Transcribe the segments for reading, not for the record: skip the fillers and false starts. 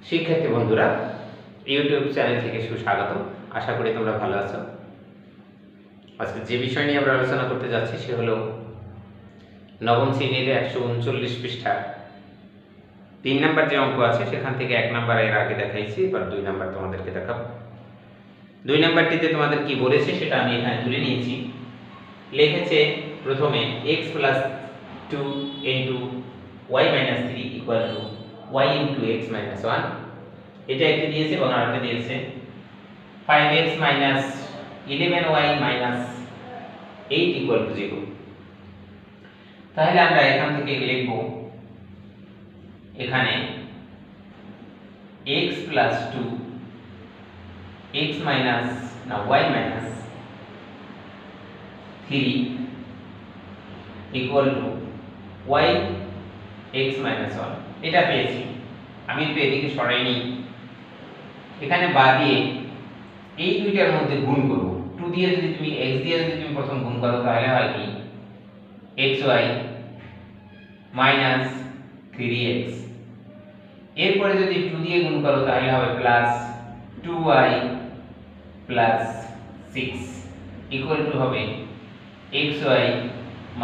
শিক্ষার্থী বন্ধুরা, YouTube channel থেকে সুস্বাগত। আশা করি তোমরা ভালো আছো। আজকে যে বিষয় নিয়ে আমরা আলোচনা করতে যাচ্ছি সে হলো নবম শ্রেণীর 139 পৃষ্ঠার 3 নাম্বার যে অঙ্ক আছে সেখান থেকে 1 নাম্বার এর আগে দেখাইছি, এবার 2 নাম্বার তোমাদেরকে দেখাবো। 2 নাম্বারটিতে তোমাদের কি বলেছে সেটা আমি এখানে তুলে নিয়েছি। লিখেছে প্রথমে x + 2 y - 3 = y * x - 1, এটা একটা দিয়েছে এবং আরেকটা দিয়েছে 5x - 11y - 8 = 0। তাহলে আমরা এখান থেকে লিখব এখানে x + 2 y - 3 = y x - 1, এটা পেয়েছি। আমি একটু এদিকে সরাই নিই। এখানে বা দিয়ে এই দুইটার মধ্যে গুণ করব। 2 দিয়ে যদি তুমি x দিয়ে যদি তুমি প্রথম গুণ করো তাহলে হয় কি xy - 3x, এরপরে যদি 2 দিয়ে গুণ করো তাহলে হবে প্লাস 2y + 6 ইকুয়াল টু হবে xy -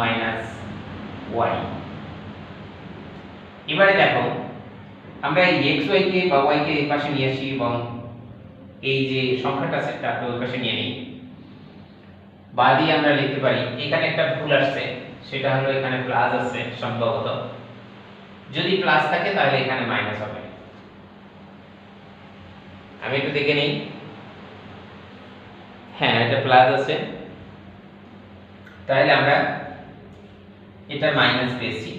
y। এবারে দেখো আমরা এই xy কে বা y কে এই পাশে নিয়ে আসি এবং এই যে সংখ্যাটা আছে তাকে ওই পাশে নিয়ে নিই। বা দিয়ে আমরা লিখতে পারি, এখানে একটা ভুল আসছে, সেটা হলো এখানে প্লাস আছে সম্ভবত। যদি প্লাস থাকে তাহলে এখানে মাইনাস হবে। আমি একটু দেখে নেই। হ্যাঁ, এটা প্লাস আছে, তাহলে আমরা এটা মাইনাস পেয়েছি।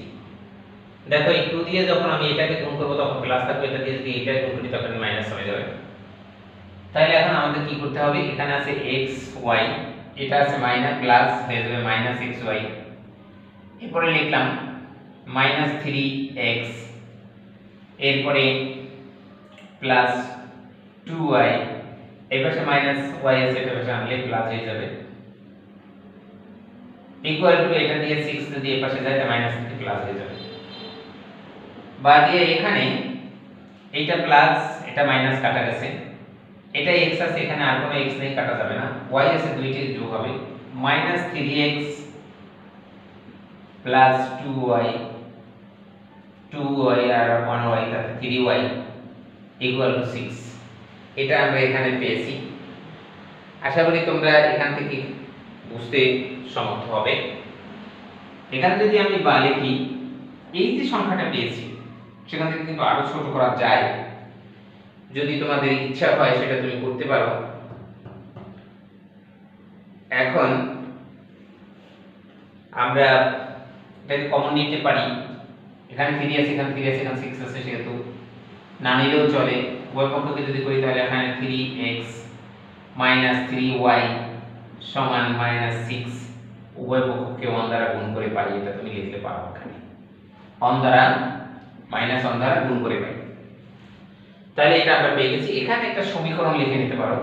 দেখো এই 2 দিয়ে যখন আমি এটাকে গুণ করব তখন প্লাস থাকবে, এটা দিয়ে যদি এটা গুণ করি তখন মাইনাস হয়ে যাবে। তাহলে এখন আমাদের কি করতে হবে, এখানে আছে x y, এটা আছে মাইনাস প্লাস হয়ে যাবে -xy, এরপরে লিখলাম -3x, এরপরে প্লাস 2y, এই পাশে -y আছে, এটা পাশে আনলে প্লাস হয়ে যাবে, ইকুয়াল টু এটা দিয়ে 6 যদি এই পাশে যায় তাহলে মাইনাস থেকে প্লাস হয়ে যাবে। বা দিয়ে এখানে এইটা প্লাস এটা মাইনাস কাটা গেছে, এটা x আছে, এখানে আর কোনো x নেই, কাটা যাবে না। y আছে, দুইটাই যোগ হবে, -3x প্লাস 2y আর 1y তাতে 3y ইকুয়াল টু 6। এটা আমরা এখানে পেয়েছি। আশা করি তোমরা এখান থেকে বুঝতে সমর্থ হবে। এখানে যদি আমি বা লিখি, এই যে সংখ্যাটা পেয়েছি সেখান থেকে কিন্তু আরো ছোট করা যায়। যদি তোমাদের ইচ্ছা হয় সেটা তুমি করতে পারো। এখন আমরা এটাকে কমন নিতে পারি। এখানে 3 আছে, এখানে 3 আছে, এখানে 6 আছে, সেহেতু না নিলেও চলে। উভয় পক্ষকে যদি করি তাহলে এখানে 3x - 3y = -6, উভয় পক্ষকে 1 দ্বারা গুণ করে পাই, এটা তুমি লিখতে পারো। এখানে 1 দ্বারা -1 দ্বারা গুণ করে পাই। তাহলে এটা আমরা পেয়ে গেছি। এখানে একটা সমীকরণ লিখে নিতে পারো,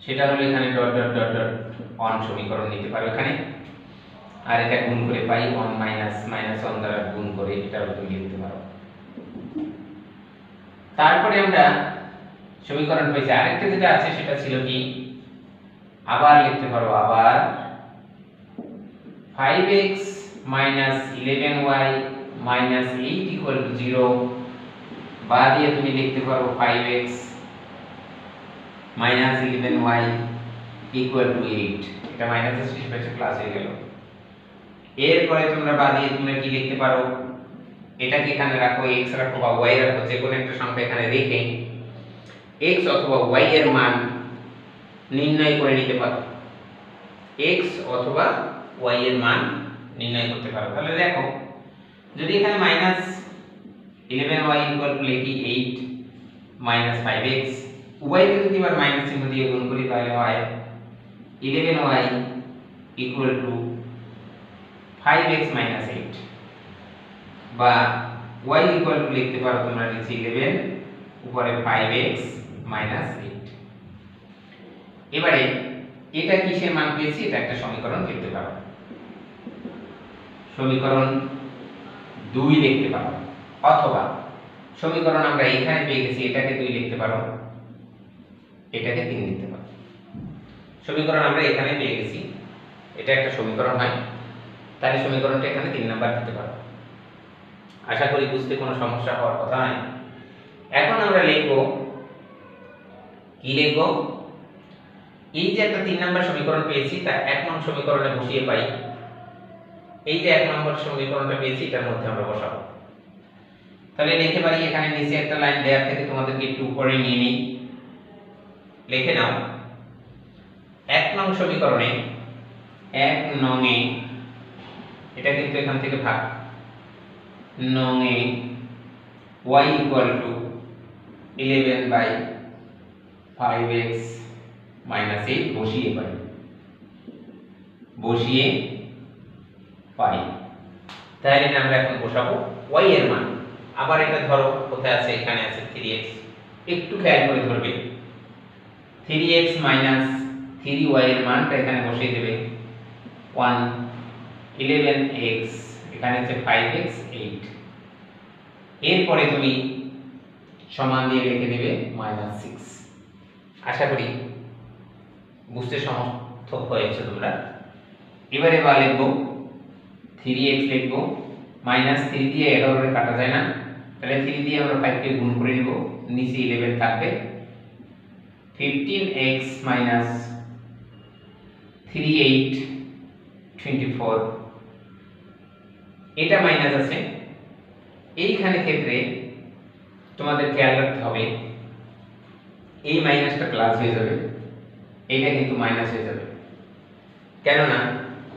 সেটা হলো এখানে dot dot dot dot on সমীকরণ নিতে পারো এখানে, আর এটা গুণ করে পাই 1 -1 দ্বারা গুণ করে, এটাও তুমি লিখতে পারো। তারপরে আমরা সমীকরণ পেয়েছি। আরেকটা যেটা আছে সেটা ছিল কি, আবার লিখতে পারো, আবার 5x - 11y - 8 = 0, বা দিয়ে তুমি লিখতে পারো 5x - 11y = 8, এটা মাইনাস আছে, সেটা প্লাস হয়ে গেল। এরপরে তোমরা বা দিয়ে তোমরা কি লিখতে পারো, এটাকে এখানে রাখো, x রাখো বা y রাখো, যে কোনো একটা সংখ্যা এখানে রেখে x অথবা y এর মান নির্ণয় করে নিতে পারো। x অথবা y এর মান নির্ণয় করতে পারো। তাহলে দেখো, যদি এখানে -11y = লিখি 8 - 5x, উভয়কে যদি আবার মাইনাস চিহ্ন দিয়ে গুণ করি তাহলে হয় 11y = 5x - 8, বা y = লিখতে পারো তোমরা নিচে 11 উপরে 5x - 8। এবারে এটা কিসের মান পেয়েছি, এটা একটা সমীকরণ লিখতে পারো। সমীকরণ 2 লিখতে পারো, অথবা সমীকরণ আমরা এখানে পেয়ে গেছি, এটাকে 2 লিখতে পারো, এটাকে 3 লিখতে পারো। সমীকরণ আমরা এখানে পেয়ে গেছি, এটা একটা সমীকরণ হয়, তাহলে সমীকরণটা এখানে 3 নাম্বার দিতে পারো। আশা করি বুঝতে কোনো সমস্যা হওয়ার কথা নয়। এখন আমরা লিখব, কি লিখব? এই যে একটা 3 নাম্বার সমীকরণ পেয়েছি, তা 1 নং সমীকরণে বসিয়ে পাই। এই যে 1 নম্বর সমীকরণটা পেয়েছি, এটার মধ্যে আমরা বসাবো। তাহলে লিখতে পারি, এখানে নিচে একটা লাইন দেওয়ার থেকে তোমাদেরকে একটু উপরে নিয়ে নিই, লিখে নাও 1 নং সমীকরণে 1 নং এ, এটা কিন্তু এখান থেকে ভাগ, নং এ y = 11/5x - 8 বসিয়ে পাই। তাহলে এটা আমরা এখন বসাবো y এর মান। আবার এটা ধরো কোথায় আছে, এখানে আছে 3x, একটু খেয়াল করে ধরবে। 3x - 3y এর মানটা এখানে বসিয়ে দেবে 1, 11x, এখানে আছে 5x 8। এরপরে তুমি সমান দিয়ে লিখে দেবে -6। আশা করি বুঝতে সমর্থক হয়েছে তোমরা। এবারে বা লিখব 3x, লিখব -3 দিয়ে 11 রে কাটা যায় না, তাহলে 3 দিয়ে আমরা 5 কে গুণ করে নিব, নিচে 11 থাকবে। 15x - 3 8 24, এটা মাইনাস আছে। এইখানে ক্ষেত্রে তোমাদের খেয়াল রাখতে হবে, এই মাইনাসটা প্লাস হয়ে যাবে, এইটা কিন্তু মাইনাস হয়ে যাবে, কেননা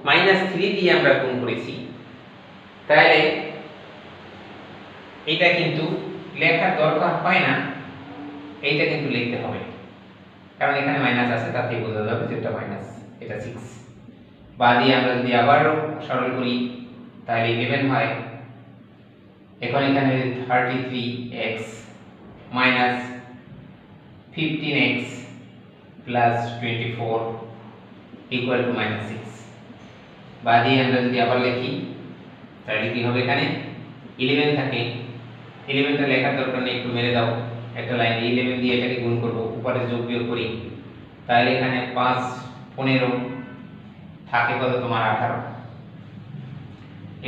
-3 দিয়ে আমরা গুণ করেছি। তাহলে এটা কিন্তু লেখার দরকার হয় না, এইটা কিন্তু লিখতে হবে, কারণ এখানে মাইনাস আছে, তাতেই বোঝা যাবে যে এটা মাইনাস, এটা 6। বা দিয়ে আমরা যদি আবারও সরল করি, তাহলে 11 হয়। এখন এখানে 33x - 15x + 24 = -6। বা দিয়ে আমরা যদি আবার লিখি, তাহলে কি হবে? এখানে 11 থাকে, 11টা লেখার দরকার নেই, একটু মেরে দাও একটা লাইন। 11 দিয়ে এটাকে গুণ করব, উপরে যোগ বিয়োগ করি, তাহলে এখানে 5 15 থাকে কত তোমার 18।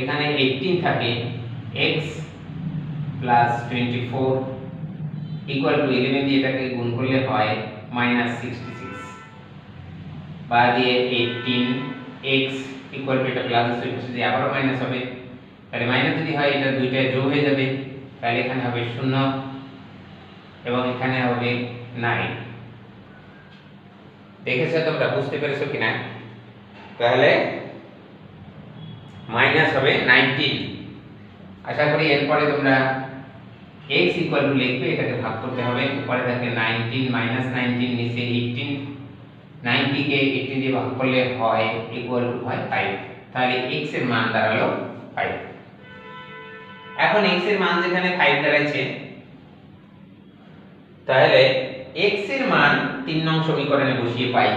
এখানে 18 থাকে, x + 24 = 11 দিয়ে এটাকে গুণ করলে হয় -66। বা দিয়ে 18x এটা প্লাস আছে, যে আবারও মাইনাস হবে, তাহলে মাইনাস যদি হয় এটা দুইটা যোগ হয়ে যাবে, তাহলে এখানে হবে 0 এবং এখানে হবে 9। দেখেছো তোমরা? বুঝতে পেরেছো কিনা? তাহলে মাইনাস হবে 19। আশা করি এরপরে তোমরা x = লিখবে, এটাকে ভাগ করতে হবে, উপরে থাকে 19 -19, নিচে 18, 90 কে 18 দিয়ে ভাগ করলে হয় হয় 5। তাহলে x এর মান দাঁড়ালো 5। এখন x এর মান যেখানে 5 দাঁড়াচ্ছে, তাহলে x এর মান 3 নং সমীকরণে বসিয়ে পাই।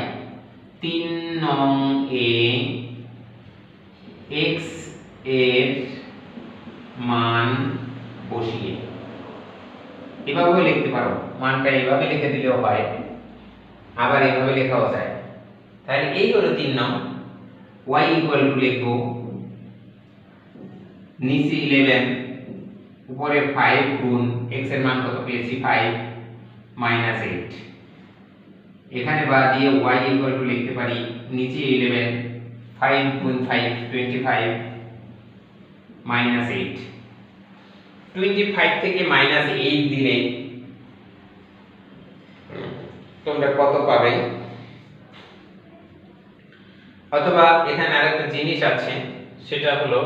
3 নং এ x এর মান বসিয়ে এভাবে লিখতে পারো, মানটা এভাবে লিখে দিলেও হয়, আবার এভাবে লেখাও যায়। তাহলে এই হলো 3 নং। y = লিখব নিচে 11, উপরে 5 গুণ x এর মান কত পেয়েছি 5 -8। এখানে বা দিয়ে y = লিখতে পারি নিচে 11, 5 গুণ 5 25 -8। 25 থেকে -8 দিলে তোমরা কত পাবে? অথবা এখানে আরেকটা জিনিস আছে, সেটা হলো